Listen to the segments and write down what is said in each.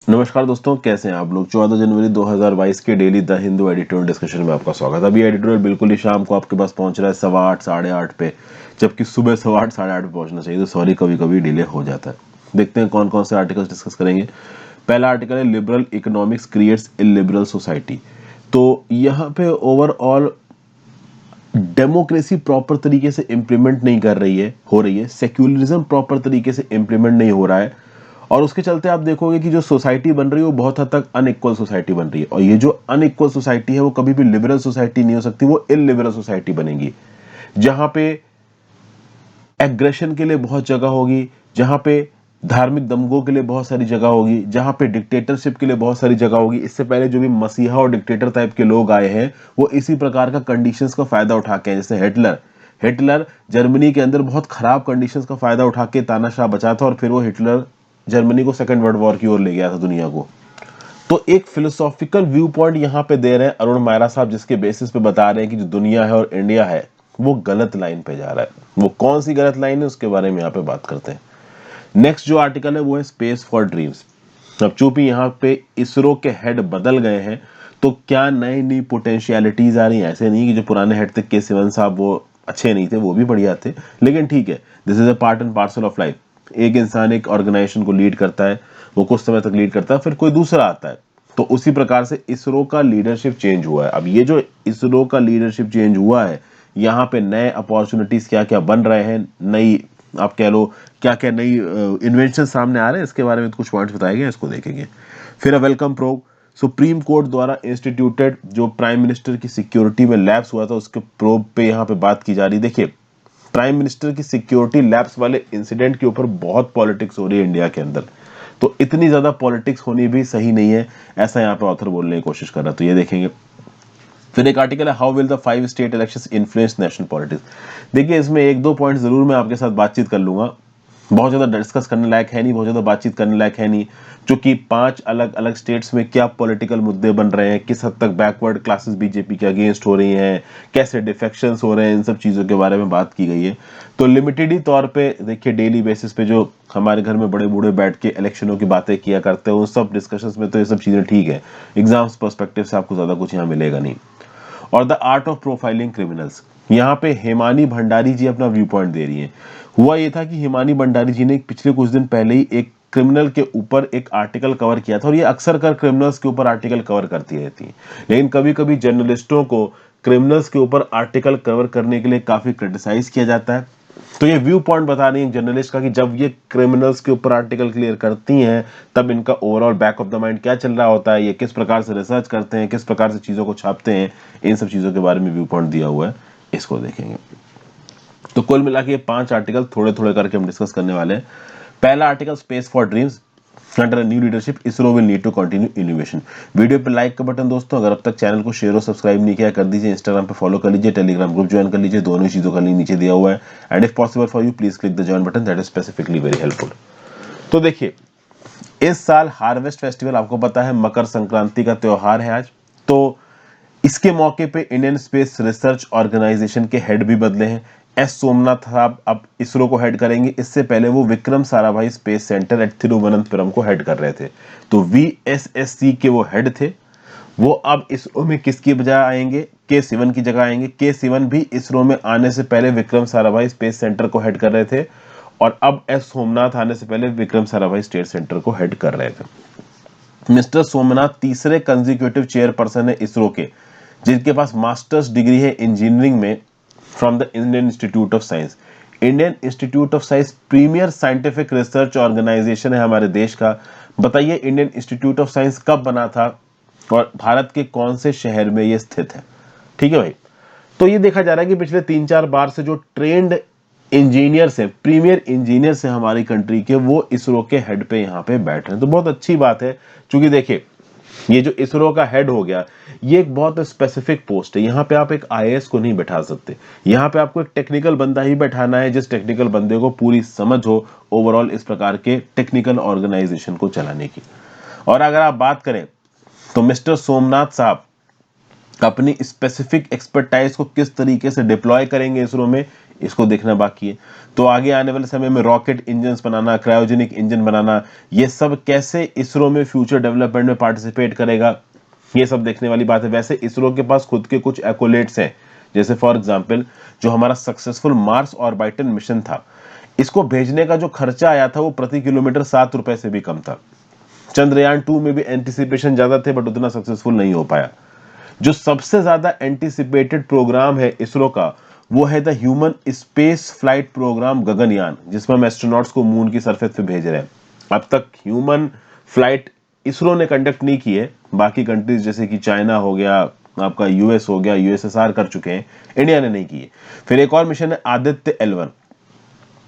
नमस्कार दोस्तों, कैसे हैं आप लोग। 14 जनवरी 2022 के daily the Hindu editorial discussion में आपका स्वागत है। अभी एडिटोरियल बिल्कुल ही शाम को आपके पास पहुंच रहा है 8:15 8:30 पे, जबकि सुबह 8:15 8:30 पे पहुंचना चाहिए। तो सॉरी, कभी कभी डिले हो जाता है। देखते हैं कौन कौन से आर्टिकल्स डिस्कस करेंगे। पहला आर्टिकल है liberal economics creates illiberal society. तो यहाँ पे ओवरऑल डेमोक्रेसी प्रॉपर तरीके से इम्प्लीमेंट नहीं कर रही है, हो रही है। सेक्युलरिज्म प्रॉपर तरीके से इम्प्लीमेंट नहीं हो रहा है, और उसके चलते आप देखोगे कि जो सोसाइटी बन रही है वो बहुत हद तक अनइक्वल सोसाइटी बन रही है। और ये जो अनइक्वल सोसाइटी है वो कभी भी लिबरल सोसाइटी नहीं हो सकती, वो इलिबरल सोसाइटी बनेगी, जहां पे एग्रेशन के लिए बहुत जगह होगी, जहां पे धार्मिक दंगों के लिए बहुत सारी जगह होगी, जहां पे डिक्टेटरशिप के लिए बहुत सारी जगह होगी। इससे पहले जो भी मसीहा और डिक्टेटर टाइप के लोग आए हैं वो इसी प्रकार का कंडीशंस का फायदा उठा के, जैसे हिटलर हिटलर जर्मनी के अंदर बहुत खराब कंडीशंस का फायदा उठा के तानाशाह बचा था, और फिर वो हिटलर जर्मनी को सेकंड वर्ल्ड वॉर की ओर ले गया था दुनिया को। तो एक फिलोसॉफिकल व्यू पॉइंट यहाँ पे दे रहे हैं अरुण मायरा साहब, जिसके बेसिस पे बता रहे हैं कि जो दुनिया है और इंडिया है वो गलत लाइन पे जा रहा है। वो कौन सी गलत लाइन है उसके बारे में यहाँ पे बात करते हैं। नेक्स्ट जो आर्टिकल है वो है स्पेस फॉर ड्रीम्स। अब चूंकि यहाँ पे इसरो के हेड बदल गए हैं, तो क्या नई नई पोटेंशियलिटीज आ रही हैं। ऐसे नहीं कि जो पुराने हेड थे के सिवन साहब वो अच्छे नहीं थे, वो भी बढ़िया थे, लेकिन ठीक है, this is a part and parcel of life. एक इंसान एक ऑर्गेनाइजेशन को लीड करता है, वो कुछ समय तक लीड करता है, फिर कोई दूसरा आता है। तो उसी प्रकार से इसरो का लीडरशिप चेंज हुआ है। अब ये जो इसरो का लीडरशिप चेंज हुआ है, यहाँ पे नए अपॉर्चुनिटीज क्या क्या बन रहे हैं, नई आप कह लो क्या क्या नई इन्वेंशन सामने आ रहे हैं, इसके बारे में कुछ पॉइंट्स बताए गए, इसको देखेंगे। फिर वेलकम प्रोब। सुप्रीम कोर्ट द्वारा इंस्टीट्यूटेड जो प्राइम मिनिस्टर की सिक्योरिटी में लैप्स हुआ था, उसके प्रोब पे यहाँ पे बात की जा रही। देखिए, प्राइम मिनिस्टर की सिक्योरिटी लैप्स वाले इंसिडेंट के ऊपर बहुत पॉलिटिक्स हो रही है इंडिया के अंदर। तो इतनी ज्यादा पॉलिटिक्स होनी भी सही नहीं है, ऐसा यहाँ पे ऑथर बोलने की कोशिश कर रहा है। तो ये देखेंगे। फिर एक आर्टिकल है how will the 5 state elections influence national politics. देखिए, इसमें एक दो पॉइंट जरूर मैं आपके साथ बातचीत कर लूंगा। बहुत ज्यादा डिस्कस करने लायक है नहीं, बहुत ज्यादा बातचीत करने लायक है नहीं, क्योंकि 5 अलग अलग स्टेट्स में क्या पॉलिटिकल मुद्दे बन रहे हैं, किस हद तक बैकवर्ड क्लासेस बीजेपी के अगेंस्ट हो रही हैं, कैसे डिफेक्शंस हो रहे हैं, इन सब चीजों के बारे में बात की गई है। तो लिमिटेड ही तौर पे देखिए, डेली बेसिस पे जो हमारे घर में बड़े बूढ़े बैठ के इलेक्शनों की बातें किया करते हैं, उन सब डिस्कशंस में तो ये सब चीजें ठीक है। एग्जाम्स पर्सपेक्टिव से आपको ज्यादा कुछ यहाँ मिलेगा नहीं। और the art of profiling criminals, यहाँ पे हिमानी भंडारी जी अपना व्यू पॉइंट दे रही हैं। हुआ ये था कि हिमानी भंडारी जी ने पिछले कुछ दिन पहले ही एक क्रिमिनल के ऊपर एक आर्टिकल कवर किया था, और ये अक्सर कर क्रिमिनल्स के ऊपर आर्टिकल कवर करती रहती है। लेकिन कभी कभी जर्नलिस्टों को क्रिमिनल्स के ऊपर आर्टिकल कवर करने के लिए काफी क्रिटिसाइज किया जाता है। तो ये व्यू पॉइंट बता रही है जर्नलिस्ट का कि जब ये क्रिमिनल्स के ऊपर आर्टिकल क्लियर करती हैं, तब इनका overall back of the mind क्या चल रहा होता है, ये किस प्रकार से रिसर्च करते हैं, किस प्रकार से चीजों को छापते हैं, इन सब चीजों के बारे में व्यू पॉइंट दिया हुआ है, इसको देखेंगे। तो कुल मिला के ये 5 आर्टिकल थोड़े थोड़े करके हम डिस्कस करने वाले हैं। पहला article space for dreams, under new leadership ISRO will need to continue innovation. Video पे लाइक का बटन दोस्तों, अगर अब तक चैनल को शेयर और सब्सक्राइब नहीं किया कर दीजिए, इंस्टाग्राम पे फॉलो कर लीजिए, टेलीग्राम ग्रुप ज्वाइन कर लीजिए, दोनों चीजों का लिंक नीचे दिया हुआ है। And if possible for you please click the join button, that is specifically very helpful. तो देखिए, इस साल हार्वेस्ट फेस्टिवल आपको पता है मकर संक्रांति का त्योहार है आज। तो इसके मौके पे इंडियन स्पेस रिसर्च ऑर्गेनाइजेशन के हेड भी बदले हैं। एस सोमनाथ साहब अब इसरो को हेड करेंगे। इससे पहले वो Vikram Sarabhai space centre at Thiruvananthapuram को हेड कर रहे थे। तो वीएसएससी के वो हेड थे, वो अब इसरो में किसकी बजाय आएंगे, के सिवन की जगह आएंगे। के सिवन भी इसरो में आने से पहले विक्रम साराभाई स्पेस सेंटर को हेड कर रहे थे, और अब एस सोमनाथ आने से पहले विक्रम साराभाई स्पेस सेंटर को हेड कर रहे थे। मिस्टर सोमनाथ तीसरे कंजिक्यूटिव चेयरपर्सन है इसरो के, जिनके पास मास्टर्स डिग्री है इंजीनियरिंग में from the Indian Institute of Science. Indian Institute of Science premier scientific research organisation है हमारे देश का। बताइए, इंडियन इंस्टीट्यूट ऑफ साइंस कब बना था और भारत के कौन से शहर में यह स्थित है? ठीक है भाई। तो ये देखा जा रहा है कि पिछले 3-4 बार से जो ट्रेंड इंजीनियर्स हैं, प्रीमियर इंजीनियर्स हैं हमारी कंट्री के, वो इसरो के हेड पे यहाँ पे बैठ रहे हैं। तो बहुत अच्छी बात है, क्योंकि देखिए, ये जो इसरो का हेड हो गया, ये एक बहुत स्पेसिफिक पोस्ट है। यहाँ पे आप एक आईएएस को नहीं बैठा सकते, यहाँ पे आपको एक टेक्निकल बंदा ही बैठाना है, जिस टेक्निकल बंदे को पूरी समझ हो ओवरऑल इस प्रकार के टेक्निकल ऑर्गेनाइजेशन को चलाने की। और अगर आप बात करें तो मिस्टर सोमनाथ साहब अपनी स्पेसिफिक एक्सपर्टाइज को किस तरीके से डिप्लॉय करेंगे इसरो में, इसको देखना बाकी है। तो आगे आने वाले समय में रॉकेट इंजन बनाना, क्रायोजेनिक इंजन बनाना, ये सब कैसे इसरो में फ्यूचर डेवलपमेंट में पार्टिसिपेट करेगा, ये सब देखने वाली बात है। वैसे इसरो के पास खुद के कुछ एक्कोलेट्स हैं, जैसे फॉर एग्जांपल जो हमारा सक्सेसफुल मार्स ऑर्बिटल मिशन था, इसको भेजने का जो खर्चा आया था वो प्रति किलोमीटर 7 रुपए से भी कम था। चंद्रयान 2 में भी एंटिसिपेशन ज्यादा थे बट उतना सक्सेसफुल नहीं हो पाया। जो सबसे ज्यादा एंटिसिपेटेड प्रोग्राम है इसरो का, वो है the human space flight programme Gaganyaan, जिसमें हम एस्ट्रोनॉट्स को मून की सरफेस पे भेज रहे हैं। अब तक ह्यूमन फ्लाइट इसरो ने कंडक्ट नहीं की है, बाकी कंट्रीज जैसे कि चाइना हो गया, आपका यूएस हो गया, यूएसएसआर कर चुके हैं, इंडिया ने नहीं की है। फिर एक और मिशन है आदित्य L1।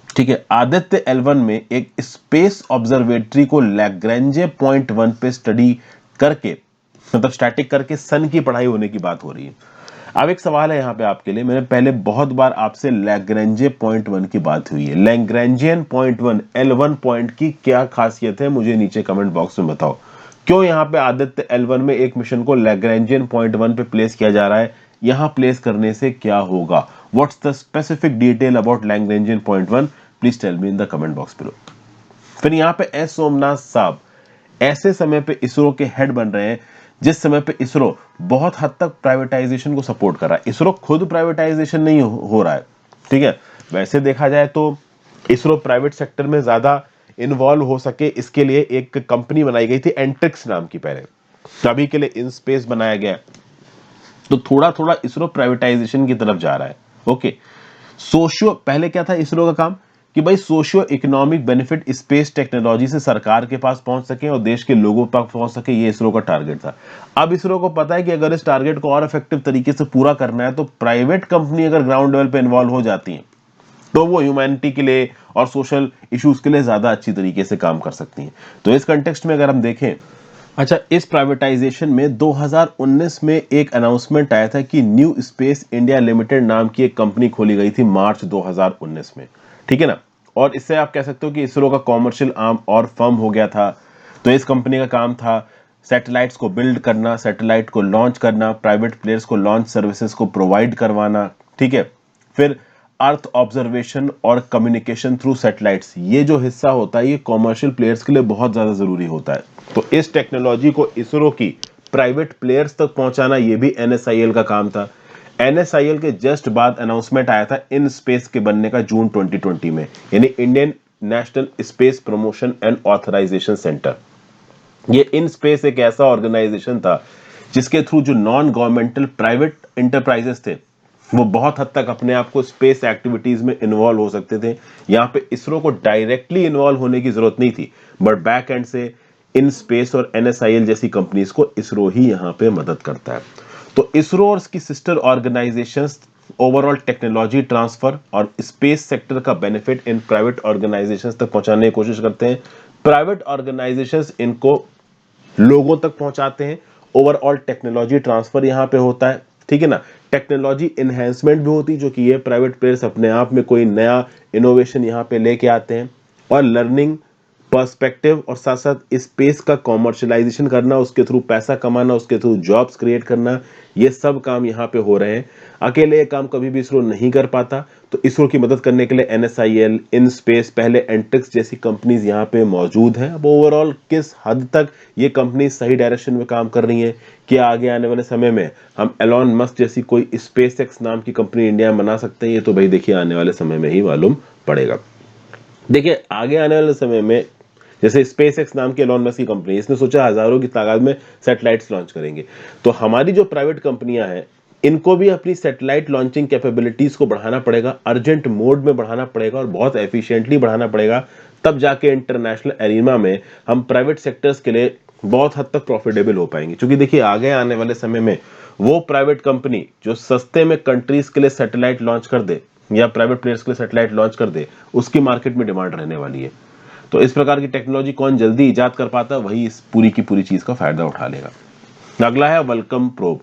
ठीक है, आदित्य L1 में एक स्पेस ऑब्जर्वेटरी को लैग्रेंजे पॉइंट 1 पे स्टडी करके, मतलब स्टैटिक करके सन की पढ़ाई होने की बात हो रही है। अब एक सवाल है यहाँ पे आपके लिए, मैंने पहले बहुत बार आपसे लैग्रेंजे पॉइंट 1 की बात हुई है। लैग्रेंजियन पॉइंट 1 L1 पॉइंट की क्या खासियत है, मुझे नीचे कमेंट बॉक्स में बताओ। क्यों यहाँ पे आदित्य L1 में एक मिशन को लैग्रेंजियन पॉइंट 1 पे प्लेस किया जा रहा है, यहाँ प्लेस करने से क्या होगा, what's the specific detail about Lagrangian point 1, please tell me in the comment box below. फिर यहाँ पे एस सोमनाथ साहब ऐसे समय पे इसरो के हेड बन रहे हैं जिस समय पे इसरो बहुत हद तक प्राइवेटाइजेशन को सपोर्ट कर रहा है। इसरो खुद प्राइवेटाइजेशन नहीं हो रहा है, ठीक है। वैसे देखा जाए तो इसरो प्राइवेट सेक्टर में ज्यादा इन्वॉल्व हो सके, इसके लिए एक कंपनी बनाई गई थी एंट्रिक्स नाम की, पहले अभी के लिए इन स्पेस बनाया गया। तो थोड़ा थोड़ा इसरो प्राइवेटाइजेशन की तरफ जा रहा है। ओके, सोशियो, पहले क्या था इसरो का काम कि भाई socio economic benefit space technology से सरकार के पास पहुंच सके और देश के लोगों तक पहुंच सके, ये इसरो का टारगेट था। अब इसरो को पता है कि अगर इस टारगेट को और इफेक्टिव तरीके से पूरा करना है तो प्राइवेट कंपनी अगर ग्राउंड लेवल पे इन्वॉल्व हो जाती है तो वो ह्यूमैनिटी के लिए और सोशल इश्यूज के लिए ज्यादा अच्छी तरीके से काम कर सकती हैं। तो इस कंटेक्स्ट में अगर हम देखें, अच्छा, इस प्राइवेटाइजेशन में 2019 में एक अनाउंसमेंट आया था कि न्यू स्पेस इंडिया लिमिटेड नाम की एक कंपनी खोली गई थी मार्च 2019 में, ठीक है ना। और इससे आप कह सकते हो कि इसरो का कॉमर्शियल आर्म और फर्म हो गया था। तो इस कंपनी का काम था सैटेलाइट्स को बिल्ड करना, सैटेलाइट को लॉन्च करना, प्राइवेट प्लेयर्स को लॉन्च सर्विसेज को प्रोवाइड करवाना, ठीक है। फिर अर्थ ऑब्जर्वेशन और कम्युनिकेशन थ्रू सैटेलाइट्स, ये जो हिस्सा होता है ये कॉमर्शियल प्लेयर्स के लिए बहुत ज्यादा जरूरी होता है। तो इस टेक्नोलॉजी को इसरो की प्राइवेट प्लेयर्स तक पहुंचाना ये भी NSIL का काम था। NSIL के जस्ट बाद अनाउंसमेंट आया था इन स्पेस के बनने का जून 2020 में, यानी Indian National Space Promotion and Authorisation Centre. ये इन स्पेस एक ऐसा ऑर्गेनाइजेशन था जिसके थ्रू जो नॉन गवर्नमेंटल प्राइवेट इंटरप्राइजेस थे वो बहुत हद तक अपने आप को स्पेस एक्टिविटीज में इन्वॉल्व हो सकते थे। यहाँ पे इसरो को डायरेक्टली इन्वॉल्व होने की जरूरत नहीं थी, बट बैक एंड से इन स्पेस और NSIL जैसी कंपनीज को इसरो ही यहाँ पे मदद करता है। तो इसरो और इसकी sister organisations overall technology transfer और स्पेस सेक्टर का बेनिफिट इन प्राइवेट ऑर्गेनाइजेशंस तक पहुंचाने की कोशिश करते हैं। प्राइवेट ऑर्गेनाइजेशंस इनको लोगों तक पहुंचाते हैं। ओवरऑल टेक्नोलॉजी ट्रांसफर यहाँ पे होता है, ठीक है ना। टेक्नोलॉजी इनहेंसमेंट भी होती है, जो कि ये प्राइवेट प्लेयर्स अपने आप में कोई नया इनोवेशन यहाँ पे लेके आते हैं। और लर्निंग पर्सपेक्टिव और साथ साथ स्पेस का कॉमर्शलाइजेशन करना, उसके थ्रू पैसा कमाना, उसके थ्रू जॉब्स क्रिएट करना, ये सब काम यहाँ पे हो रहे हैं। अकेले ये काम कभी भी इसरो नहीं कर पाता, तो इसरो की मदद करने के लिए NSIL, इन स्पेस, पहले एंट्रिक्स जैसी कंपनीज यहाँ पे मौजूद हैं। अब ओवरऑल किस हद तक ये कंपनी सही डायरेक्शन में काम कर रही हैं, कि आगे आने वाले समय में हम एलॉन मस्क जैसी कोई SpaceX नाम की कंपनी इंडिया में बना सकते हैं, ये तो भाई देखिए आने वाले समय में ही मालूम पड़ेगा। देखिए आगे आने वाले समय में जैसे SpaceX नाम की एलॉन मस्क की कंपनी, इसने सोचा हजारों की तादाद में सैटेलाइट्स लॉन्च करेंगे। तो हमारी जो प्राइवेट कंपनियां हैं इनको भी अपनी सैटेलाइट लॉन्चिंग कैपेबिलिटीज को बढ़ाना पड़ेगा, अर्जेंट मोड में बढ़ाना पड़ेगा और बहुत एफिशिएंटली बढ़ाना पड़ेगा। तब जाके इंटरनेशनल एरिना में हम प्राइवेट सेक्टर्स के लिए बहुत हद तक प्रॉफिटेबल हो पाएंगे। क्योंकि देखिए आगे आने वाले समय में वो प्राइवेट कंपनी जो सस्ते में कंट्रीज के लिए सैटेलाइट लॉन्च कर दे या प्राइवेट प्लेयर्स के लिए सैटेलाइट लॉन्च कर दे, उसकी मार्केट में डिमांड रहने वाली है। तो इस प्रकार की टेक्नोलॉजी कौन जल्दी इजाद कर पाता है, वही इस पूरी की पूरी चीज का फायदा उठा लेगा। अगला है welcome probe.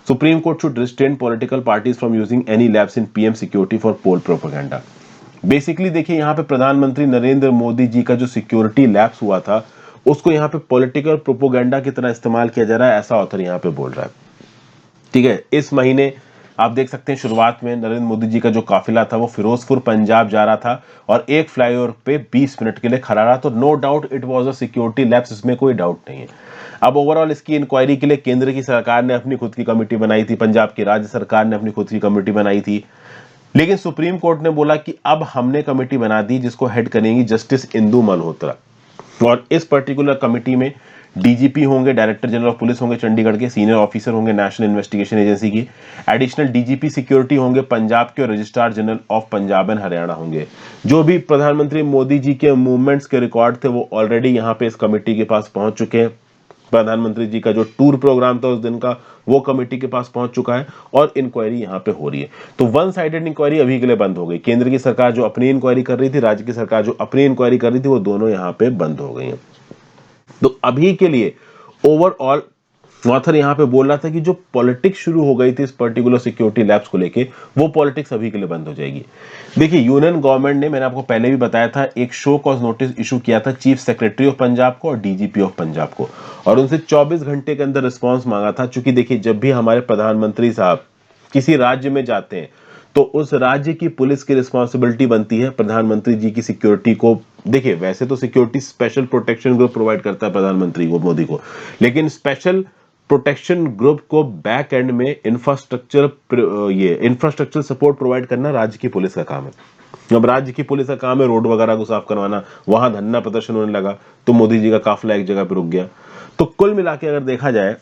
Supreme Court should restrain political parties from using any lapse in PM security for poll propaganda. Basically देखिए यहाँ पे प्रधानमंत्री नरेंद्र मोदी जी का जो सिक्योरिटी लैब्स हुआ था उसको यहाँ पे पॉलिटिकल प्रोपोगेंडा की तरह इस्तेमाल किया जा रहा है, ऐसा ऑथर यहाँ पे बोल रहा है। ठीक है, इस महीने आप देख सकते हैं शुरुआत में नरेंद्र मोदी जी का जो काफिला था वो फिरोजपुर पंजाब जा रहा था और एक फ्लाईओवर पे 20 मिनट के लिए खड़ा रहा, तो no doubt it was a security lapse, इसमें कोई डाउट नहीं है। अब ओवरऑल इसकी इंक्वायरी के लिए केंद्र की सरकार ने अपनी खुद की कमेटी बनाई थी, पंजाब की राज्य सरकार ने अपनी खुद की कमेटी बनाई थी, लेकिन सुप्रीम कोर्ट ने बोला कि अब हमने कमेटी बना दी जिसको हेड करेंगी जस्टिस इंदु मल्होत्रा, और इस पर्टिकुलर कमेटी में डीजीपी होंगे, डायरेक्टर जनरल ऑफ पुलिस होंगे चंडीगढ़ के, सीनियर ऑफिसर होंगे नेशनल इन्वेस्टिगेशन एजेंसी की, एडिशनल डीजीपी सिक्योरिटी होंगे पंजाब के, और registrar general of Punjab and Haryana होंगे। जो भी प्रधानमंत्री मोदी जी के मूवमेंट्स के रिकॉर्ड थे वो ऑलरेडी यहाँ पे इस कमेटी के पास पहुंच चुके हैं। प्रधानमंत्री जी का जो टूर प्रोग्राम था उस दिन का वो कमेटी के पास पहुंच चुका है और इंक्वायरी यहां पे हो रही है। तो वन साइडेड इंक्वायरी अभी के लिए बंद हो गई। केंद्र की सरकार जो अपनी इंक्वायरी कर रही थी, राज्य की सरकार जो अपनी इंक्वायरी कर रही थी, वो दोनों यहां पे बंद हो गई हैं। तो अभी के लिए ओवरऑल ऑथर यहां पे बोल रहा था कि जो पॉलिटिक्स शुरू हो गई थी इस पर्टिकुलर सिक्योरिटी लैब्स को लेके, वो पॉलिटिक्स अभी के लिए बंद हो जाएगी। देखिए यूनियन गवर्नमेंट ने, मैंने आपको पहले भी बताया था, एक शो कॉज नोटिस इशू किया था चीफ सेक्रेटरी ऑफ पंजाब को और डीजीपी ऑफ पंजाब को, और उनसे 24 घंटे के अंदर रिस्पॉन्स मांगा था। चूंकि देखिए जब भी हमारे प्रधानमंत्री साहब किसी राज्य में जाते हैं तो उस राज्य की पुलिस की रिस्पॉन्सिबिलिटी बनती है प्रधानमंत्री जी की सिक्योरिटी को। देखिए वैसे तो security special protection group provide करता है प्रधानमंत्री को, मोदी को, लेकिन स्पेशल प्रोटेक्शन ग्रुप को बैक एंड में इंफ्रास्ट्रक्चर सपोर्ट प्रोवाइड करना राज्य की पुलिस का काम है। अब राज्य की पुलिस का काम है रोड वगैरह को साफ करवाना, वहां धरना प्रदर्शन होने लगा तो मोदी जी का काफिला एक जगह पे रुक गया। तो कुल मिला के अगर देखा जाए,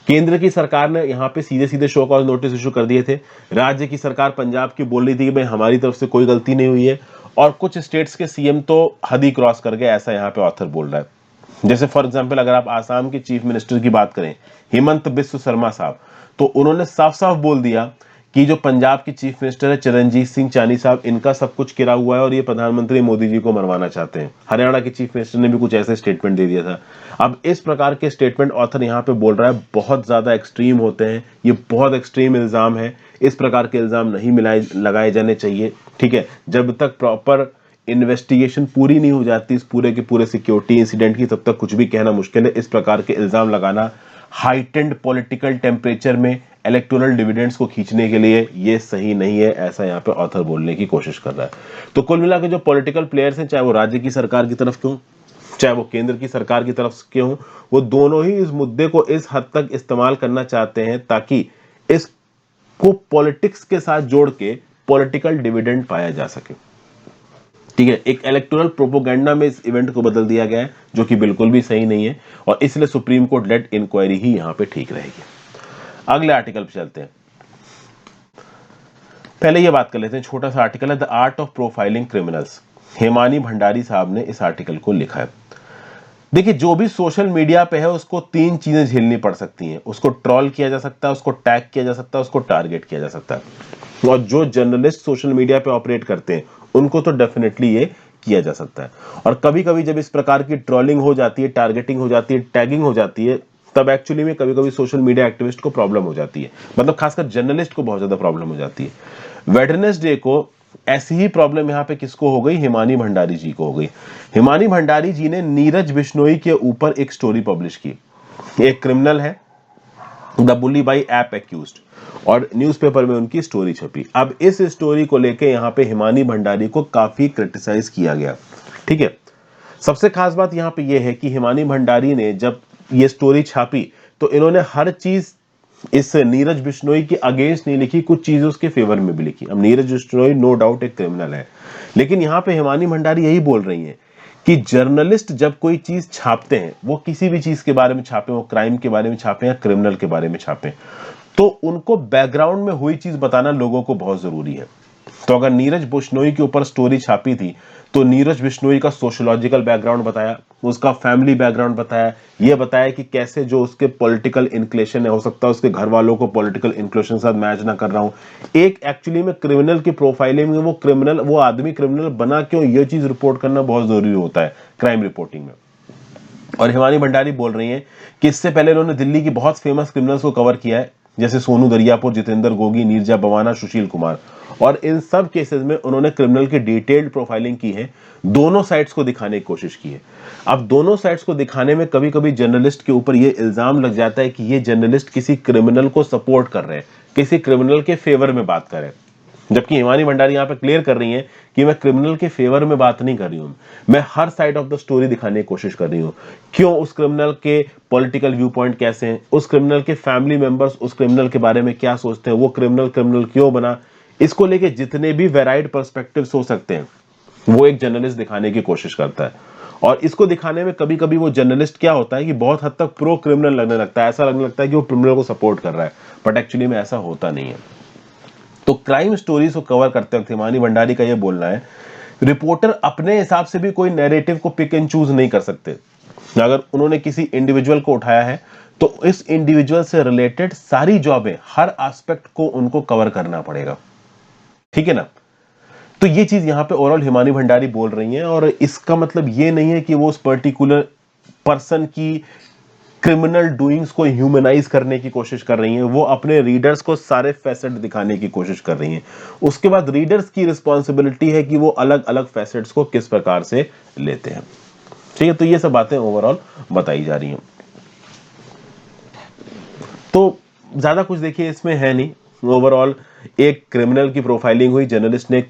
केंद्र की सरकार ने यहां पे सीधे सीधे शो कॉज नोटिस इशू कर दिए थे। राज्य की सरकार पंजाब की बोल रही थी कि भाई हमारी तरफ से कोई गलती नहीं हुई है, और कुछ स्टेट्स के सीएम तो हद ही क्रॉस कर गए, ऐसा यहां पे ऑथर बोल रहा है। जैसे फॉर एग्जांपल अगर आप आसाम के चीफ मिनिस्टर की बात करें, हिमंत बिस्व शर्मा साहब, तो उन्होंने साफ साफ बोल दिया कि जो पंजाब के चीफ मिनिस्टर है चरणजीत सिंह चानी साहब, इनका सब कुछ गिरा हुआ है और ये प्रधानमंत्री मोदी जी को मरवाना चाहते हैं। हरियाणा के चीफ मिनिस्टर ने भी कुछ ऐसे स्टेटमेंट दे दिया था। अब इस प्रकार के स्टेटमेंट ऑथर यहाँ पे बोल रहा है बहुत ज्यादा एक्सट्रीम होते हैं, ये बहुत एक्सट्रीम इल्जाम है, इस प्रकार के इल्जाम नहीं लगाए जाने चाहिए। ठीक है, जब तक प्रॉपर इन्वेस्टिगेशन पूरी नहीं हो जाती इस पूरे के पूरे सिक्योरिटी इंसिडेंट की, तब तक कुछ भी कहना मुश्किल है। इस प्रकार के इल्जाम लगाना हाइटेंड पॉलिटिकल टेम्परेचर में इलेक्टोरल डिविडेंड्स को खींचने के लिए ये सही नहीं है, ऐसा यहाँ पे ऑथर बोलने की कोशिश कर रहा है। तो कुल मिलाकर जो पॉलिटिकल प्लेयर्स हैं, चाहे वो राज्य की सरकार की तरफ के हों, चाहे वो केंद्र की सरकार की तरफ के हों, वो दोनों ही इस मुद्दे को इस हद तक इस्तेमाल करना चाहते हैं ताकि इसको पॉलिटिक्स के साथ जोड़ के पॉलिटिकल डिविडेंड पाया जा सके। ठीक है, एक इलेक्टोरल प्रोपोगेंडा में इस इवेंट को बदल दिया गया है, जो कि बिल्कुल भी सही नहीं है, और इसलिए सुप्रीम कोर्ट लेड इंक्वायरी ही यहां पे ठीक रहेगी। अगले आर्टिकल पे चलते हैं। पहले ये बात कर लेते हैं, छोटा सा आर्टिकल है, the art of profiling criminals. Hemani Bhandari साहब ने इस आर्टिकल को लिखा है। देखिए जो भी सोशल मीडिया पे है उसको तीन चीजें झेलनी पड़ सकती हैं, उसको ट्रोल किया जा सकता है, उसको टैग किया जा सकता है, उसको टारगेट किया जा सकता है। और जो जर्नलिस्ट सोशल मीडिया पे ऑपरेट करते हैं उनको तो डेफिनेटली ये किया जा सकता है। और कभी कभी जब इस प्रकार की ट्रोलिंग हो जाती है, टारगेटिंग हो जाती है, टैगिंग हो जाती है, तब एक्चुअली में कभी कभी सोशल मीडिया एक्टिविस्ट को प्रॉब्लम हो जाती है, मतलब खासकर जर्नलिस्ट को बहुत ज्यादा प्रॉब्लम हो जाती है। वेडनेसडे को ऐसी ही प्रॉब्लम यहाँ पे किसको हो गई, हिमानी भंडारी जी को हो गई। हिमानी भंडारी जी ने नीरज बिश्नोई के ऊपर एक स्टोरी पब्लिश की। एक क्रिमिनल है the bully by app accused, और न्यूज़पेपर में उनकी स्टोरी छपी। अब इस स्टोरी को लेके यहाँ पे हिमानी भंडारी को काफी क्रिटिसाइज किया गया। ठीक है, सबसे खास बात यहाँ पे यह है कि हिमानी भंडारी ने जब ये स्टोरी छापी तो इन्होंने हर चीज इस नीरज बिश्नोई के अगेंस्ट नहीं लिखी, कुछ चीजें उसके फेवर में भी लिखी। अब नीरज बिश्नोई नो डाउट एक क्रिमिनल है, लेकिन यहाँ पे हिमानी भंडारी यही बोल रही हैं कि जर्नलिस्ट जब कोई चीज छापते हैं, वो किसी भी चीज के बारे में छापे, वो क्राइम के बारे में छापे या क्रिमिनल के बारे में छापे, तो उनको बैकग्राउंड में हुई चीज बताना लोगों को बहुत जरूरी है। तो अगर नीरज बिश्नोई के ऊपर स्टोरी छापी थी तो नीरज बिश्नोई का सोशियोलॉजिकल बैकग्राउंड बताया, उसका फैमिली बैकग्राउंड बताया, ये बताया कि कैसे जो उसके पॉलिटिकल इंक्लेशन है, हो सकता है उसके घर वालों को पॉलिटिकल इंक्लेशन साथ मैच ना कर रहा हूं। एक एक्चुअली में क्रिमिनल की प्रोफाइलिंग में वो आदमी क्रिमिनल बना क्यों, ये चीज रिपोर्ट करना बहुत जरूरी होता है क्राइम रिपोर्टिंग में। और हिमानी भंडारी बोल रही हैं कि इससे पहले उन्होंने दिल्ली की बहुत फेमस क्रिमिनल्स को कवर किया है, जैसे सोनू दरियापुर, जितेंद्र गोगी, नीरजा बवाना, सुशील कुमार। और इन सब केसेस में उन्होंने क्रिमिनल की डिटेल्ड प्रोफाइलिंग की है, दोनों साइड्स को दिखाने की कोशिश की है। अब दोनों साइड्स को दिखाने में कभी कभी जर्नलिस्ट के ऊपर ये इल्जाम लग जाता है कि ये जर्नलिस्ट किसी क्रिमिनल को सपोर्ट कर रहे हैं, किसी क्रिमिनल के फेवर में बात कर रहे हैं। जबकि हिमानी भंडारी यहां पे क्लियर कर रही हैं कि मैं क्रिमिनल के फेवर में बात नहीं कर रही हूं, मैं हर साइड ऑफ द स्टोरी दिखाने की कोशिश कर रही हूं। क्यों उस क्रिमिनल के पॉलिटिकल व्यू पॉइंट कैसे हैं, उस क्रिमिनल के फैमिली मेंबर्स उस क्रिमिनल के बारे में क्या सोचते हैं, वो क्रिमिनल क्रिमिनल क्यों बना, इसको लेके जितने भी वेराइड पर्सपेक्टिव्स हो सकते हैं वो एक जर्नलिस्ट दिखाने की कोशिश करता है। और इसको दिखाने में कभी कभी वो जर्नलिस्ट क्या होता है कि बहुत हद तक प्रो क्रिमिनल लगने लगता है, ऐसा लगने लगता है कि वो क्रिमिनल को सपोर्ट कर रहा है, बट एक्चुअली में ऐसा होता नहीं है। तो क्राइम स्टोरीज को कवर करते वक्त हिमानी भंडारी का ये बोलना है, रिपोर्टर अपने हिसाब से भी कोई नैरेटिव को पिक एंड चूज नहीं कर सकते। अगर उन्होंने किसी इंडिविजुअल को उठाया है तो इस इंडिविजुअल से रिलेटेड सारी जॉबें, हर एस्पेक्ट को उनको कवर करना पड़ेगा, ठीक है ना। तो ये चीज यहां पे ओवरऑल हिमानी भंडारी बोल रही हैं, और इसका मतलब ये नहीं है कि वो उस पर्टिकुलर पर्सन की क्रिमिनल डूइंग्स को ह्यूमनाइज करने की कोशिश कर रही हैं, वो अपने रीडर्स को सारे फैसेट दिखाने की कोशिश कर रही हैं। उसके बाद रीडर्स की रिस्पॉन्सिबिलिटी है कि वो अलग अलग फैसेट्स को किस प्रकार से लेते हैं, ठीक है। तो ये सब बातें ओवरऑल बताई जा रही हैं। तो ज्यादा कुछ देखिए इसमें है नहीं, ओवरऑल एक क्रिमिनल की प्रोफाइलिंग हुई, जर्नलिस्ट ने एक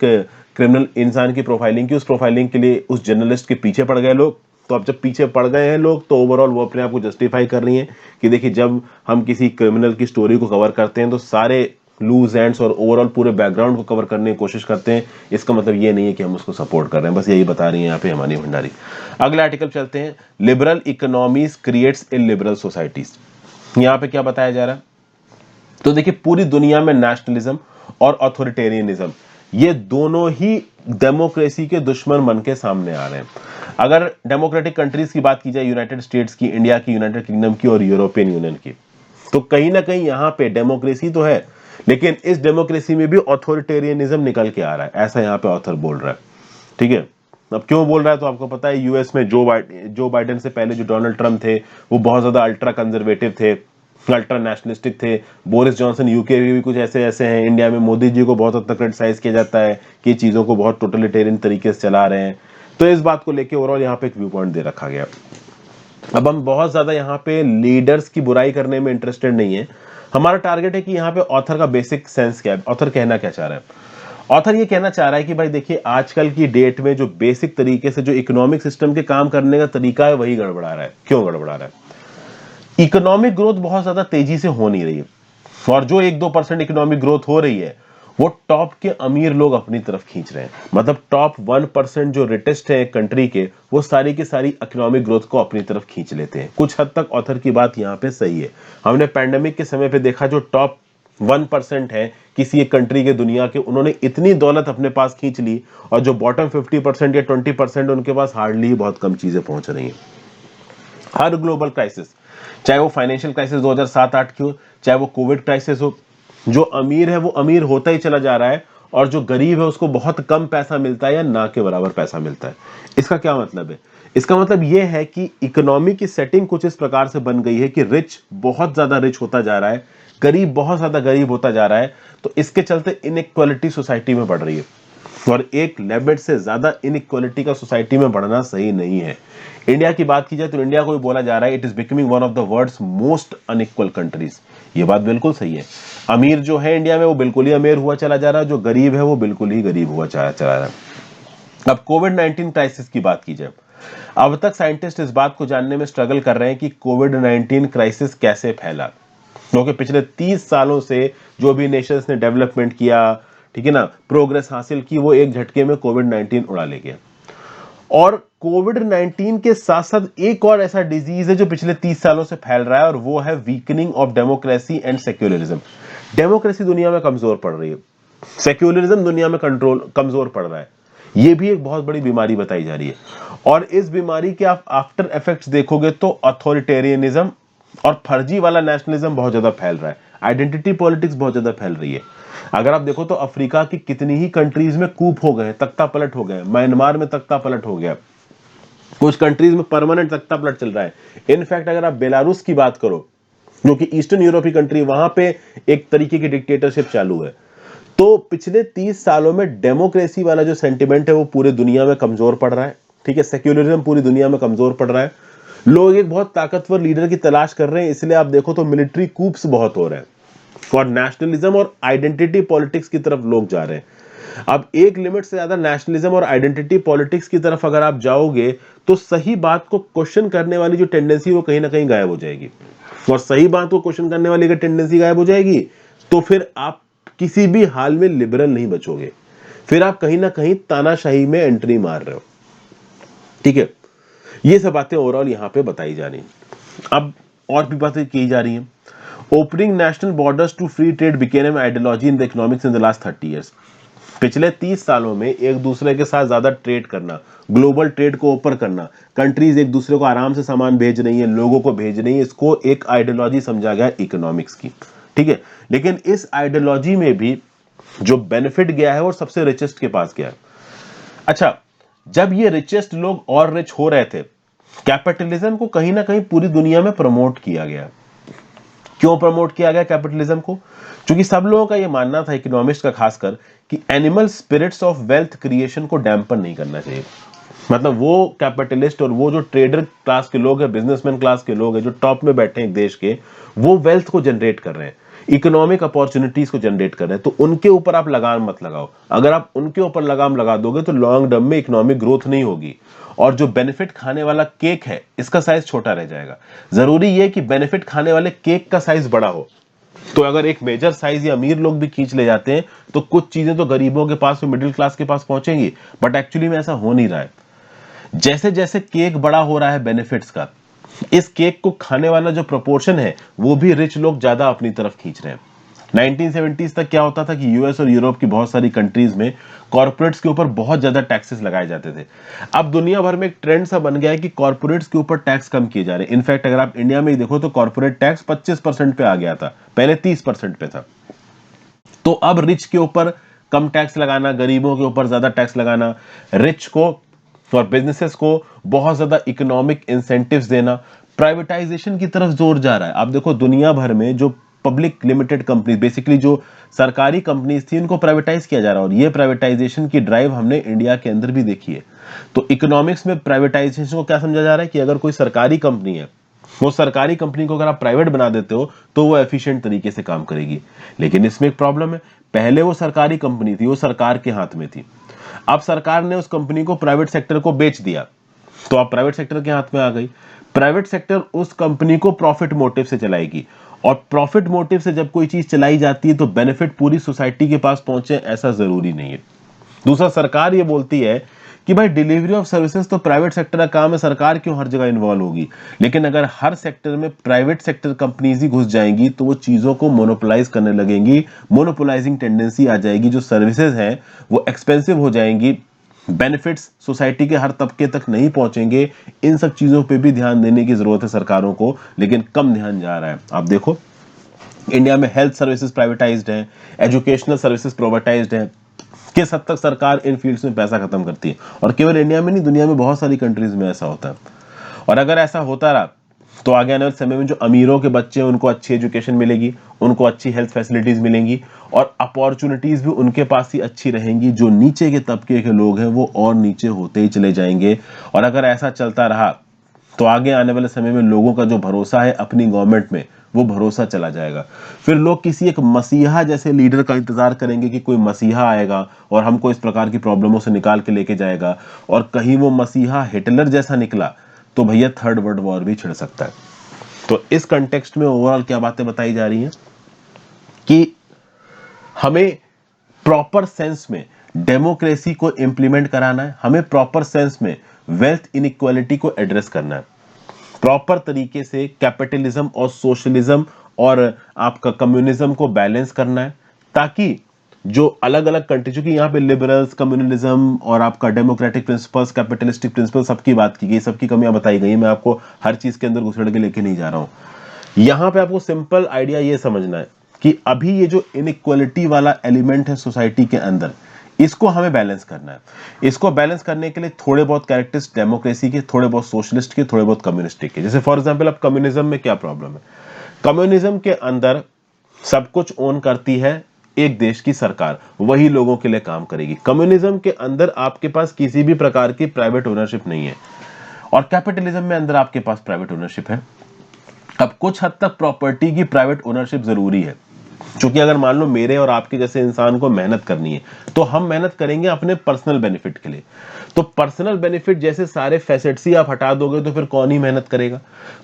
क्रिमिनल इंसान की प्रोफाइलिंग की, उस प्रोफाइलिंग के लिए उस जर्नलिस्ट के पीछे पड़ गए लोग। तो अब जब पीछे पड़ गए हैं लोग तो ओवरऑल वो अपने आप को जस्टिफाई कर रही हैं कि देखिए जब हम किसी क्रिमिनल की स्टोरी को कवर करते हैं तो सारे लूज एंड्स और ओवरऑल पूरे बैकग्राउंड को कवर करने की कोशिश करते हैं, इसका मतलब ये नहीं है कि हम उसको सपोर्ट कर रहे हैं, बस यही बता रही हैं यहाँ पे हिमानी भंडारी। अगला आर्टिकल चलते हैं, liberal economies creates illiberal societies. यहाँ पे क्या बताया जा रहा है, तो देखिए पूरी दुनिया में नेशनलिज्म और ऑथोरिटेरियनिज्म ये दोनों ही डेमोक्रेसी के दुश्मन बन के सामने आ रहे हैं। अगर डेमोक्रेटिक कंट्रीज की बात की जाए, यूनाइटेड स्टेट्स की, इंडिया की, यूनाइटेड किंगडम की और यूरोपियन यूनियन की, तो कहीं ना कहीं यहां पे डेमोक्रेसी तो है, लेकिन इस डेमोक्रेसी में भी ऑथोरिटेरियनिज्म निकल के आ रहा है, ऐसा यहां पे ऑथर बोल रहा है, ठीक है। अब क्यों बोल रहा है तो आपको पता है, यूएस में जो बाइडेन से पहले जो डोनाल्ड ट्रंप थे वो बहुत ज्यादा अल्ट्रा कंजर्वेटिव थे, अल्ट्रा नेशनलिस्टिक थे। बोरिस जॉनसन यूके भी कुछ ऐसे ऐसे हैं। इंडिया में मोदी जी को बहुत हद तक क्रिटिसाइज किया जाता है कि चीजों को बहुत टोटलिटेरियन तरीके से चला रहे हैं। तो इस बात को लेकर ओवरऑल यहाँ पे एक व्यू पॉइंट दे रखा गया। अब हम बहुत ज्यादा यहाँ पे लीडर्स की बुराई करने में इंटरेस्टेड नहीं है, हमारा टारगेट है कि यहाँ पे ऑथर का बेसिक सेंस क्या है, ऑथर कहना क्या चाह रहा है। ऑथर ये कहना चाह रहा है कि भाई देखिए आजकल की डेट में जो बेसिक तरीके से जो इकोनॉमिक सिस्टम के काम करने का तरीका है वही गड़बड़ा रहा है। क्यों गड़बड़ा रहा है? इकोनॉमिक ग्रोथ बहुत ज्यादा तेजी से हो नहीं रही है, और जो 1-2% इकोनॉमिक ग्रोथ हो रही है वो टॉप के अमीर लोग अपनी तरफ खींच रहे हैं। मतलब टॉप 1% जो रिचेस्ट है कंट्री के, वो सारी की सारी इकोनॉमिक ग्रोथ को अपनी तरफ खींच लेते हैं। कुछ हद तक ऑथर की बात यहाँ पे सही है। हमने पैंडेमिक के समय पे देखा, जो टॉप 1% है किसी एक कंट्री के दुनिया के, उन्होंने इतनी दौलत अपने पास खींच ली, और जो बॉटम 50% या 20% उनके पास हार्डली ही बहुत कम चीजें पहुंच रही हैं। हर ग्लोबल क्राइसिस, चाहे वो फाइनेंशियल क्राइसिस 2007-8 की हो, चाहे वो कोविड क्राइसिस हो, जो अमीर है वो अमीर होता ही चला जा रहा है, और जो गरीब है उसको बहुत कम पैसा मिलता है या ना के बराबर पैसा मिलता है। इसका क्या मतलब है? इसका मतलब यह है कि इकोनॉमी की सेटिंग कुछ इस प्रकार से बन गई है कि रिच बहुत ज्यादा रिच होता जा रहा है, गरीब बहुत ज्यादा गरीब होता जा रहा है। तो इसके चलते इनइक्वालिटी सोसाइटी में बढ़ रही है, और एक लिमिट से ज्यादा इनइक्वालिटी का सोसाइटी में बढ़ना सही नहीं है। इंडिया की बात की जाए तो इंडिया को भी बोला जा रहा है it is becoming one of the world's most unequal countries. ये बात बिल्कुल सही है। अमीर जो है इंडिया में वो बिल्कुल ही अमीर हुआ चला जा रहा है, जो गरीब है वो बिल्कुल ही गरीब हुआ चला रहा है। अब कोविड-19 क्राइसिस की बात की जाए, अब तक साइंटिस्ट इस बात को जानने में स्ट्रगल कर रहे हैं कि कोविड-19 क्राइसिस कैसे फैला, क्योंकि पिछले 30 सालों से जो भी नेशंस ने डेवलपमेंट किया, ठीक है ना, प्रोग्रेस हासिल की, वो एक झटके में कोविड-19 उड़ा ले गया। और कोविड-19 के साथ साथ एक और ऐसा डिजीज है जो पिछले 30 सालों से फैल रहा है, और वो है weakening of democracy and secularism. Democracy दुनिया में कमजोर पड़ रही है, सेक्युलरिज्म दुनिया में कमजोर पड़ रहा है। ये भी एक बहुत बड़ी बीमारी बताई जा रही है, और इस बीमारी के आप आफ्टर इफेक्ट्स देखोगे तो अथॉरिटेरियनिज्म और फर्जी वाला नेशनलिज्म बहुत ज्यादा फैल रहा है, आइडेंटिटी पॉलिटिक्स बहुत ज्यादा फैल रही है। अगर आप देखो तो अफ्रीका की कितनी ही कंट्रीज में कूप हो गए, तख्ता पलट हो गए, म्यांमार में तख्ता पलट हो गया, कुछ कंट्रीज में परमानेंट तख्ता पलट चल रहा है। इनफैक्ट अगर आप बेलारूस की बात करो जो कि ईस्टर्न यूरोपीय कंट्री, वहां पे एक तरीके की डिक्टेटरशिप चालू है। तो पिछले 30 सालों में डेमोक्रेसी वाला जो सेंटिमेंट है वो पूरे दुनिया में कमजोर पड़ रहा है, ठीक है। सेक्युलरिज्म पूरी दुनिया में कमजोर पड़ रहा है। लोग एक बहुत ताकतवर लीडर की तलाश कर रहे हैं, इसलिए आप देखो तो मिलिट्री कूप्स बहुत हो रहे हैं और नेशनलिज्म और आइडेंटिटी पॉलिटिक्स की तरफ लोग जा रहे हैं। अब एक लिमिट से ज्यादा नेशनलिज्म और आइडेंटिटी पॉलिटिक्स की तरफ अगर आप जाओगे तो सही बात को क्वेश्चन करने वाली जो टेंडेंसी वो कहीं ना कहीं गायब हो जाएगी, और सही बात को क्वेश्चन करने वाली अगर टेंडेंसी गायब हो जाएगी तो फिर आप किसी भी हाल में लिबरल नहीं बचोगे, फिर आप कहीं ना कहीं तानाशाही में एंट्री मार रहे हो, ठीक है। ये सब बातें ओवरऑल यहां पे बताई जा रही हैं। अब और भी बातें की जा रही हैं। Opening national borders to free trade became an ideology in the economics in the last 30 years. पिछले 30 सालों में एक दूसरे के साथ ज्यादा ट्रेड करना, ग्लोबल ट्रेड को ओपन करना, कंट्रीज एक दूसरे को आराम से सामान भेज रही है, लोगों को भेज रही है, इसको एक आइडियोलॉजी समझा गया इकोनॉमिक्स की, ठीक है। लेकिन इस आइडियोलॉजी में भी जो बेनिफिट गया है वो सबसे रिचेस्ट के पास गया है। अच्छा, जब ये रिचेस्ट लोग और रिच हो रहे थे, कैपिटलिज्म को कहीं ना कहीं पूरी दुनिया में प्रमोट किया गया। क्यों प्रमोट किया गया कैपिटलिज्म को? क्योंकि सब लोगों का यह मानना था, इकोनॉमिस्ट का खासकर, कि animal spirits of wealth creation को डैम्पन नहीं करना चाहिए। मतलब वो कैपिटलिस्ट और वो जो ट्रेडर क्लास के लोग हैं, बिजनेसमैन क्लास के लोग हैं, जो टॉप में बैठे हैं देश के, वो वेल्थ को जनरेट कर रहे हैं, इकोनॉमिक अपॉर्चुनिटीज को जनरेट कर रहे हैं, तो उनके ऊपर आप लगाम मत लगाओ। अगर आप उनके ऊपर लगाम लगा दोगे तो लॉन्ग टर्म में इकोनॉमिक ग्रोथ नहीं होगी, और जो बेनिफिट खाने वाला केक है इसका साइज छोटा रह जाएगा। जरूरी यह कि बेनिफिट खाने वाले केक का साइज बड़ा हो। तो अगर एक मेजर साइज या अमीर लोग भी खींच ले जाते हैं तो कुछ चीजें तो गरीबों के पास, मिडिल क्लास के पास पहुंचेंगी, बट एक्चुअली में ऐसा हो नहीं रहा है। जैसे जैसे केक बड़ा हो रहा है बेनिफिट्स का, इस केक को खाने वाला जो प्रोपोर्शन है वो भी रिच लोग ज्यादा अपनी तरफ खींच रहे हैं। 1970s तक क्या होता था कि यूएस और यूरोप की बहुत सारी कंट्रीज में कॉर्पोरेट्स के ऊपर बहुत ज्यादा टैक्सेस लगाए जाते थे। अब दुनिया भर में एक ट्रेंड सा बन गया है कि कॉर्पोरेट्स के ऊपर टैक्स कम किए जा रहे हैं। इनफैक्ट अगर आप इंडिया में ही देखो तो कॉर्पोरेट टैक्स 25% पे आ गया था, पहले 30% पे था। तो अब रिच के ऊपर कम टैक्स लगाना, गरीबों के ऊपर ज्यादा टैक्स लगाना, रिच को और बिजनेसेस को बहुत ज्यादा इकोनॉमिक इंसेंटिव्स देना, प्राइवेटाइजेशन की तरफ जोर जा रहा है। आप देखो दुनिया भर में जो पब्लिक लिमिटेड कंपनी, बेसिकली जो सरकारी कंपनीज थी, उनको प्राइवेटाइज किया जा रहा है, और ये प्राइवेटाइजेशन की ड्राइव हमने इंडिया के अंदर भी देखी है। तो इकोनॉमिक्स में प्राइवेटाइजेशन को क्या समझा जा रहा है कि अगर कोई सरकारी कंपनी है, वो सरकारी कंपनी को अगर आप प्राइवेट बना देते हो तो वो एफिशिएंट तरीके से काम करेगी। लेकिन इसमें एक प्रॉब्लम है, पहले वो सरकारी कंपनी थी, वो सरकार के हाथ में थी। अब सरकार ने उस कंपनी को प्राइवेट सेक्टर को बेच दिया, तो अब प्राइवेट सेक्टर के हाथ में आ गई। प्राइवेट सेक्टर उस कंपनी को प्रॉफिट मोटिव से चलाएगी, और प्रॉफिट मोटिव से जब कोई चीज चलाई जाती है तो बेनिफिट पूरी सोसाइटी के पास पहुंचे ऐसा जरूरी नहीं है। दूसरा, सरकार ये बोलती है कि भाई डिलीवरी ऑफ सर्विसेज तो प्राइवेट सेक्टर का काम है, सरकार क्यों हर जगह इन्वॉल्व होगी। लेकिन अगर हर सेक्टर में प्राइवेट सेक्टर कंपनीज ही घुस जाएंगी तो वो चीजों को मोनोपोलाइज करने लगेंगी, मोनोपोलाइजिंग टेंडेंसी आ जाएगी, जो सर्विसेज हैं वो एक्सपेंसिव हो जाएंगी, बेनिफिट्स सोसाइटी के हर तबके तक नहीं पहुंचेंगे। इन सब चीजों पे भी ध्यान देने की जरूरत है सरकारों को, लेकिन कम ध्यान जा रहा है। आप देखो इंडिया में हेल्थ सर्विसेज प्राइवेटाइज्ड है, एजुकेशनल सर्विसेज प्राइवेटाइज्ड है। किस हद तक सरकार इन फील्ड्स में पैसा खत्म करती है, और केवल इंडिया में नहीं, दुनिया में बहुत सारी कंट्रीज में ऐसा होता है। और अगर ऐसा होता रहा तो आगे आने वाले समय में जो अमीरों के बच्चे हैं उनको अच्छी एजुकेशन मिलेगी, उनको अच्छी हेल्थ फैसिलिटीज मिलेंगी, और अपॉर्चुनिटीज भी उनके पास ही अच्छी रहेंगी। जो नीचे के तबके के लोग हैं वो और नीचे होते ही चले जाएंगे। और अगर ऐसा चलता रहा तो आगे आने वाले समय में लोगों का जो भरोसा है अपनी गवर्नमेंट में, वो भरोसा चला जाएगा। फिर लोग किसी एक मसीहा जैसे लीडर का इंतजार करेंगे कि कोई मसीहा आएगा और हमको इस प्रकार की प्रॉब्लमों से निकाल के लेके जाएगा, और कहीं वो मसीहा हिटलर जैसा निकला तो भैया थर्ड वर्ल्ड वॉर भी छिड़ सकता है। तो इस कंटेक्स्ट में ओवरऑल क्या बातें बताई जा रही हैं कि हमें प्रॉपर सेंस में डेमोक्रेसी को इंप्लीमेंट कराना है, हमें प्रॉपर सेंस में वेल्थ इनइक्वालिटी को एड्रेस करना है, प्रॉपर तरीके से कैपिटलिज्म और सोशलिज्म और आपका कम्युनिज्म को बैलेंस करना है, ताकि जो अलग अलग कंट्री, चूंकि यहाँ पे लिबरल्स, कम्युनलिज्म और आपका डेमोक्रेटिक प्रिंसिपल्स, कैपिटलिस्टिक प्रिंसिपल, सबकी बात की गई, सबकी कमियां बताई गई। मैं आपको हर चीज के अंदर घुसेड़ के लेके नहीं जा रहा हूं। यहां पे आपको सिंपल आइडिया ये समझना है कि अभी ये जो इनइक्वालिटी वाला एलिमेंट है सोसाइटी के अंदर, इसको हमें बैलेंस करना है। इसको बैलेंस करने के लिए थोड़े बहुत कैरेक्टर्स डेमोक्रेसी के, थोड़े बहुत सोशलिस्ट के, थोड़े बहुत कम्युनिस्टिक के। जैसे फॉर एग्जांपल अब कम्युनिज्म में क्या प्रॉब्लम है? कम्युनिज्म के अंदर सब कुछ ओन करती है एक देश की सरकार, वही लोगों के लिए काम करेगी। कम्युनिज्म के अंदर आपके पास किसी भी प्रकार की प्राइवेट ओनरशिप नहीं है, और कैपिटलिज्म में अंदर आपके पास प्राइवेट ओनरशिप है। अब कुछ हद तक प्रॉपर्टी की प्राइवेट ओनरशिप जरूरी है, क्योंकि अगर मान लो मेरे और आपके जैसे इंसान को मेहनत करनी है तो हम मेहनत करेंगे अपने पर्सनल बेनिफिट के लिए। तो पर्सनल बेनिफिट जैसे सारे फैसेट्स ही आप हटा दोगे तो फिर कौन ही मेहनत करेगा।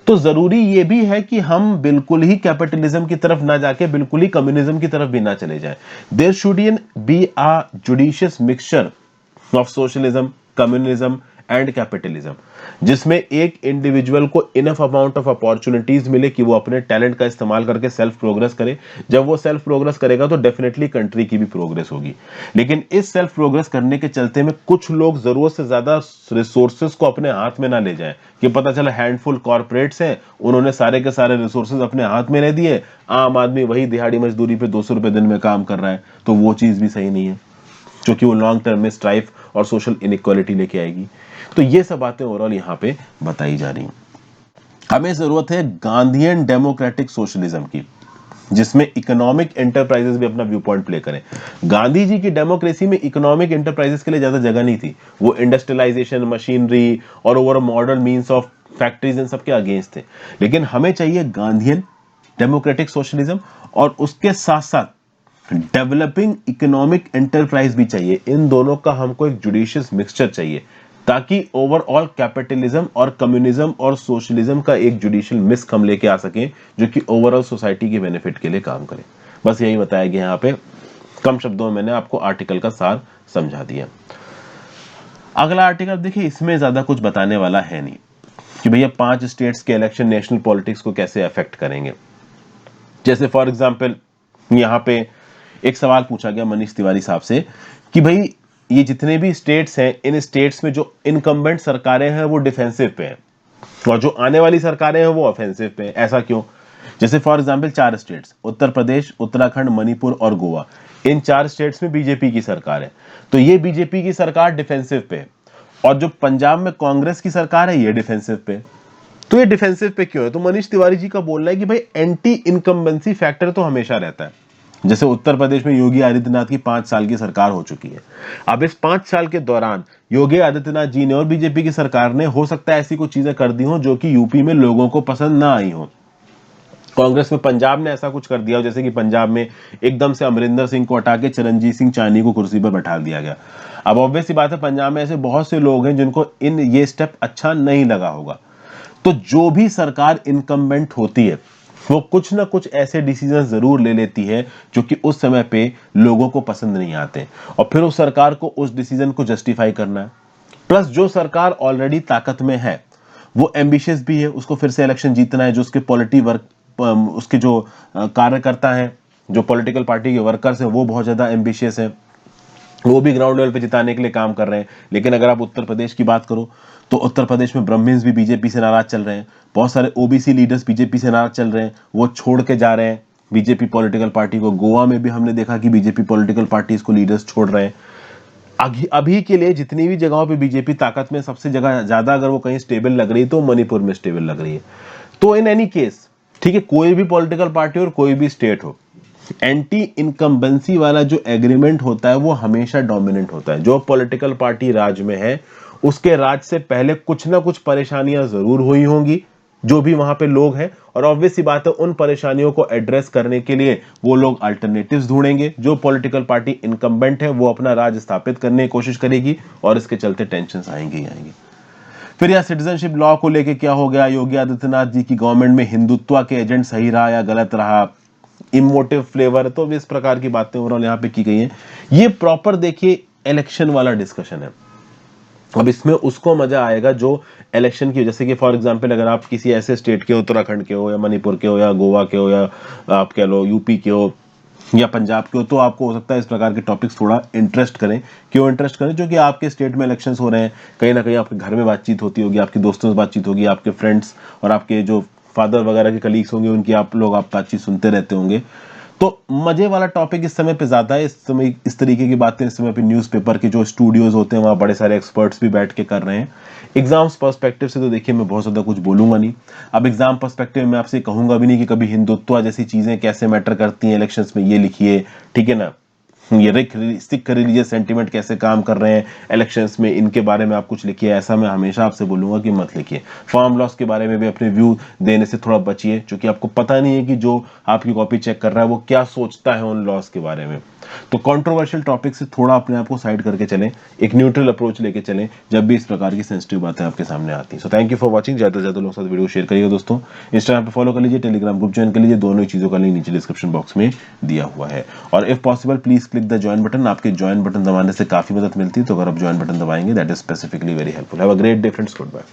तो जरूरी ये भी है कि हम बिल्कुल ही कैपिटलिज्म की तरफ ना जाके बिल्कुल ही कम्युनिज्म की तरफ भी ना चले जाए। There should be a judicious mixture of socialism, communism and capitalism, जिसमें एक इंडिविजुअल को इनफ अमाउंट ऑफ अपॉर्चुनिटीज मिले कि वो अपने टैलेंट का इस्तेमाल करके सेल्फ प्रोग्रेस करे। जब वो सेल्फ प्रोग्रेस करेगा तो डेफिनेटली कंट्री की भी प्रोग्रेस होगी। लेकिन इस सेल्फ प्रोग्रेस करने के चलते में कुछ लोग जरूरत से ज्यादा रिसोर्सेज को अपने हाथ में ना ले जाएं, कि पता चला हैंडफुल कॉर्पोरेट्स हैं, उन्होंने सारे के सारे रिसोर्सेज अपने हाथ में ले दिए, आम आदमी वही दिहाड़ी मजदूरी पे 200 रुपए दिन में काम कर रहा है, तो वो चीज भी सही नहीं है, क्योंकि वो लॉन्ग टर्म में स्ट्राइफ और सोशल इनइक्वालिटी लेके आएगी। तो ये सब बातें ओवरऑल यहाँ पे बताई जा रही हैं। हमें जरूरत है गांधीयन डेमोक्रेटिक सोशलिज्म की, जिसमें इकोनॉमिक एंटरप्राइजेस भी अपना व्यू पॉइंट प्ले करें। गांधी जी की डेमोक्रेसी में इकोनॉमिक एंटरप्राइजेस के लिए ज्यादा जगह नहीं थी, वो इंडस्ट्रियलाइजेशन, मशीनरी और over modern means of factories इन सबके अगेंस्ट थे। लेकिन हमें चाहिए गांधीयन डेमोक्रेटिक सोशलिज्म, और उसके साथ साथ डेवलपिंग इकोनॉमिक एंटरप्राइज भी चाहिए। इन दोनों का हमको एक जुडिशियस मिक्सचर चाहिए, ताकि ओवरऑल कैपिटलिज्म और कम्युनिज्म और सोशलिज्म का एक जुडिशियल मिक्स हम लेके आ सकें, जो कि ओवरऑल सोसाइटी के बेनिफिट के लिए काम करे। बस यही बताया गया यहाँ पे, कम शब्दों में मैंने आपको आर्टिकल का सार समझा दिया। अगला आर्टिकल देखिए, इसमें ज्यादा कुछ बताने वाला है नहीं कि भैया 5 स्टेट्स के इलेक्शन नेशनल पॉलिटिक्स को कैसे अफेक्ट करेंगे। जैसे फॉर एग्जाम्पल यहाँ पे एक सवाल पूछा गया मनीष तिवारी साहब से कि भाई ये जितने भी स्टेट्स हैं, इन स्टेट्स में जो इनकम्बेंट सरकारें हैं वो डिफेंसिव पे हैं, और जो आने वाली सरकारें हैं वो ऑफेंसिव पे हैं, ऐसा क्यों? जैसे for example 4 states, Uttar Pradesh, Uttarakhand, Manipur और गोवा, इन 4 स्टेट्स में बीजेपी की सरकार है, तो ये बीजेपी की सरकार डिफेंसिव पे है। और जो पंजाब में कांग्रेस की सरकार है ये डिफेंसिव पे। तो ये डिफेंसिव पे क्यों है? तो मनीष तिवारी जी का बोलना है कि भाई एंटी इनकम्बेंसी फैक्टर तो हमेशा रहता है। जैसे उत्तर प्रदेश में योगी आदित्यनाथ की 5 साल की सरकार हो चुकी है। अब इस 5 साल के दौरान योगी आदित्यनाथ जी ने और बीजेपी की सरकार ने हो सकता है ऐसी कुछ चीजें कर दी हो जो कि यूपी में लोगों को पसंद ना आई हो। कांग्रेस में पंजाब ने ऐसा कुछ कर दिया हो, जैसे कि पंजाब में एकदम से अमरिंदर सिंह को हटा के चरणजीत सिंह चानी को कुर्सी पर बैठा दिया गया। अब ऑब्वियस सी बात है, पंजाब में ऐसे बहुत से लोग हैं जिनको ये स्टेप अच्छा नहीं लगा होगा। तो जो भी सरकार इनकम्बेंट होती है वो कुछ ना कुछ ऐसे डिसीजन जरूर ले लेती है जो कि उस समय पे लोगों को पसंद नहीं आते, और फिर उस सरकार को उस डिसीजन को जस्टिफाई करना है। प्लस जो सरकार ऑलरेडी ताकत में है वो एम्बिशियस भी है, उसको फिर से इलेक्शन जीतना है। जो उसके पॉलिटी वर्क, उसके जो कार्यकर्ता हैं, जो पॉलिटिकल पार्टी के वर्कर्स हैं, वो बहुत ज्यादा एम्बिशियस है, वो भी ग्राउंड लेवल पे जिताने के लिए काम कर रहे हैं। लेकिन अगर आप उत्तर प्रदेश की बात करो तो उत्तर प्रदेश में ब्राह्मण्स भी बीजेपी से नाराज चल रहे हैं, बहुत सारे ओबीसी लीडर्स बीजेपी से नाराज चल रहे हैं, वो छोड़ के जा रहे हैं बीजेपी पॉलिटिकल पार्टी को। गोवा में भी हमने देखा कि बीजेपी पॉलिटिकल पार्टी को लीडर्स छोड़ रहे हैं। अभी के लिए जितनी भी जगहों पे बीजेपी ताकत में सबसे जगह ज्यादा अगर वो कहीं स्टेबल लग रही है तो मणिपुर में स्टेबल लग रही है। तो इन एनी केस, ठीक है, कोई भी पॉलिटिकल पार्टी और कोई भी स्टेट हो, एंटी इनकम्बेंसी वाला जो एग्रीमेंट होता है वो हमेशा डोमिनेंट होता है। जो पॉलिटिकल पार्टी राज में है उसके राज से पहले कुछ ना कुछ परेशानियां जरूर हुई होंगी जो भी वहां पे लोग हैं, और ऑब्वियस सी बात है उन परेशानियों को एड्रेस करने के लिए वो लोग अल्टरनेटिव्स ढूंढेंगे। जो पॉलिटिकल पार्टी इनकम्बेंट है वो अपना राज स्थापित करने की कोशिश करेगी, और इसके चलते टेंशन आएंगे ही आएंगे। फिर यह सिटीजनशिप लॉ को लेके क्या हो गया, योगी आदित्यनाथ जी की गवर्नमेंट में हिंदुत्व के एजेंट सही रहा या गलत रहा, इमोटिव फ्लेवर, तो इस प्रकार की बातें ओवरऑल यहाँ पे की गई हैं। ये प्रॉपर देखिए इलेक्शन वाला डिस्कशन है। अब इसमें उसको मजा आएगा जो इलेक्शन की, जैसे कि फॉर एग्जांपल अगर आप किसी ऐसे स्टेट के, उत्तराखंड के हो या मणिपुर के हो या गोवा के हो या आप कह लो यूपी के हो या पंजाब के हो, तो आपको हो सकता है इस प्रकार के टॉपिक्स थोड़ा इंटरेस्ट करें। क्यों इंटरेस्ट करें? जो कि आपके स्टेट में इलेक्शंस हो रहे हैं, कहीं ना कहीं आपके घर में बातचीत होती होगी, आपके दोस्तों से बातचीत होगी, आपके फ्रेंड्स और आपके जो फादर वगैरह के कलीग्स होंगे उनकी आप बातचीत सुनते रहते होंगे। तो मजे वाला टॉपिक इस समय पे ज्यादा है। इस समय इस तरीके की बातें इस समय पे न्यूज़पेपर के जो स्टूडियोज होते हैं वहां बड़े सारे एक्सपर्ट्स भी बैठ के कर रहे हैं। एग्जाम्स पर्सपेक्टिव से तो देखिए मैं बहुत ज्यादा कुछ बोलूंगा नहीं। अब एग्जाम पर्सपेक्टिव में आपसे कहूंगा भी नहीं कि कभी हिंदुत्व जैसी चीजें कैसे मैटर करती हैं इलेक्शंस में, ये लिखिए, ठीक है ना। ये सिख रिलीजियस सेंटिमेंट कैसे काम कर रहे हैं इलेक्शंस में, इनके बारे में आप कुछ लिखिए, ऐसा मैं हमेशा आपसे बोलूंगा कि मत लिखिए। फार्म लॉस के बारे में भी अपने व्यू देने से थोड़ा बचिए, क्योंकि आपको पता नहीं है कि जो आपकी कॉपी चेक कर रहा है वो क्या सोचता है उन लॉस के बारे में। तो कंट्रोवर्शियल टॉपिक से थोड़ा अपने आप को साइड करके चलें, एक न्यूट्रल अप्रोच लेके चलें जब भी इस प्रकार की सेंसिटिव बातें आपके सामने आती हैं। So thank you for watching. ज्यादा से ज्यादा लोगों के साथ वीडियो शेयर करिएगा दोस्तों। इंस्टाग्राम पे फॉलो कर लीजिए, टेलीग्राम ग्रुप ज्वाइन कर लीजिए, दोनों ही चीजों का लिंक नीचे डिस्क्रिप्शन बॉक्स में दिया हुआ है। और if possible please click the join button. आपके ज्वाइन बटन दबाने से काफी मदद मिलती है, तो अगर आप ज्वाइन बटन दबाएंगे that is specifically very helpful. Have a great day friends, good bye.